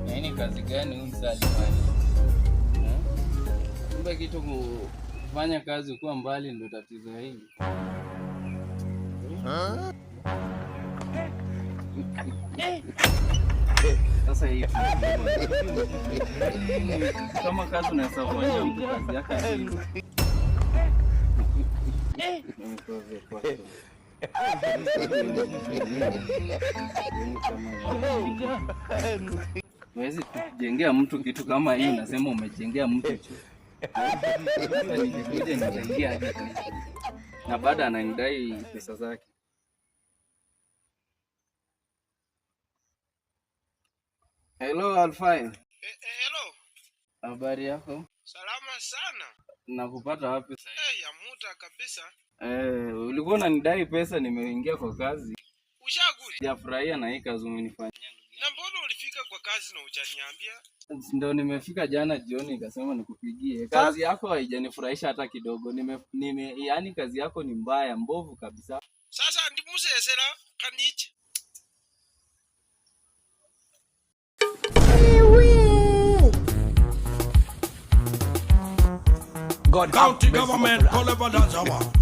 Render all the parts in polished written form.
Yaani kazi gani huyu msali fanya? Kumbe kitu kufanya kazi kuwa mbali ndio tatizo hili. Sasa hivi kama kazi unaweza kufanya mtu kazi yake hivi. Huwezi kujengea mtu kitu kama hii, unasema umejengea mtu tu. Nikuja nijengea hadi na baada ananidai pesa zake. Hello Alfai. Hello. Habari yako? Salama sana. Nakupata wapi sasa? Ya muta kabisa. Ulikuwa unanidai pesa, nimeingia kwa kazi. Ushaguli? Sijafurahia na hii kazi umenifanyia. Na mbona ulifika kwa kazi na hujaniambia? Ndio nimefika jana jioni nikasema nikupigie. Kazi yako haijanifurahisha hata kidogo. Yaani kazi yako ni mbaya, mbovu kabisa. Sasa ndimusesera kanichi. County government, Oliver Dazawa,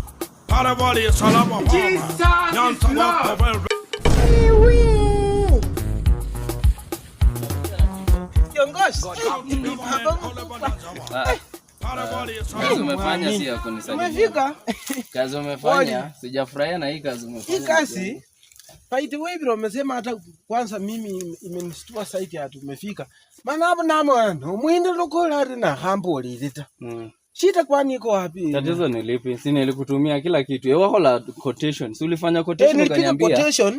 Paravali, Salama, Kazi umefanya si ya kunisaidia. Umefika? Kazi umefanya, sijafurahia na hii kazi umefanya. Hii kazi, by the way bro, umesema hata kwanza mimi imenistua site ya tumefika. Maana hapo na mwana, muende lokola na hambo lilita. Shida kwani iko wapi? Tatizo ni lipi? Si nilikutumia kila kitu. Wewe la quotation. Si ulifanya quotation ukaniambia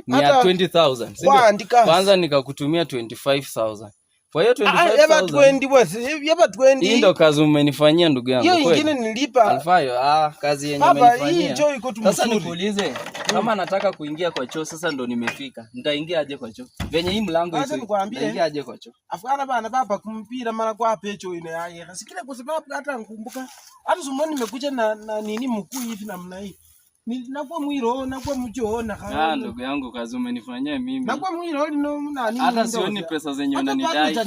ni ya 20,000. Kwanza nikakutumia 25,000. Kwa hiyo 25,000. Hii ndo kazi umenifanyia ndugu yangu. Hiyo nyingine nilipa. Alfayo, kazi yenye umenifanyia. Hii choo iko tu. Sasa nikuulize, kama nataka kuingia kwa choo sasa ndo nimefika. Nitaingia aje kwa choo? Venye hii mlango iko. Nitaingia aje kwa choo? Afana bana baba kumpira mara kwa pecho ine yake. Sikile kwa sababu hata nkumbuka. Hata sumoni nimekuja na nini mkuu hivi namna hii. Nakuwa mwiro, nakuwa mchoona. Ndugu yangu kazi umenifanyia mimi. Nakuwa mwiro no nani. Hata sioni pesa zenye unanidai.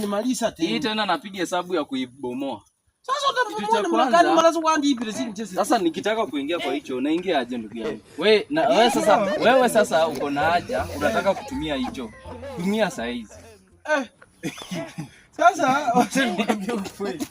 Hii tena napiga hesabu ya kuibomoa. Sasa utabomoa mlakani mara zwandi hivi resini. Sasa nikitaka kuingia kwa hicho unaingia aje ndugu yangu? Wewe sasa uko na haja unataka kutumia hicho. Tumia saa hizi. Sasa wacha niambie ukweli.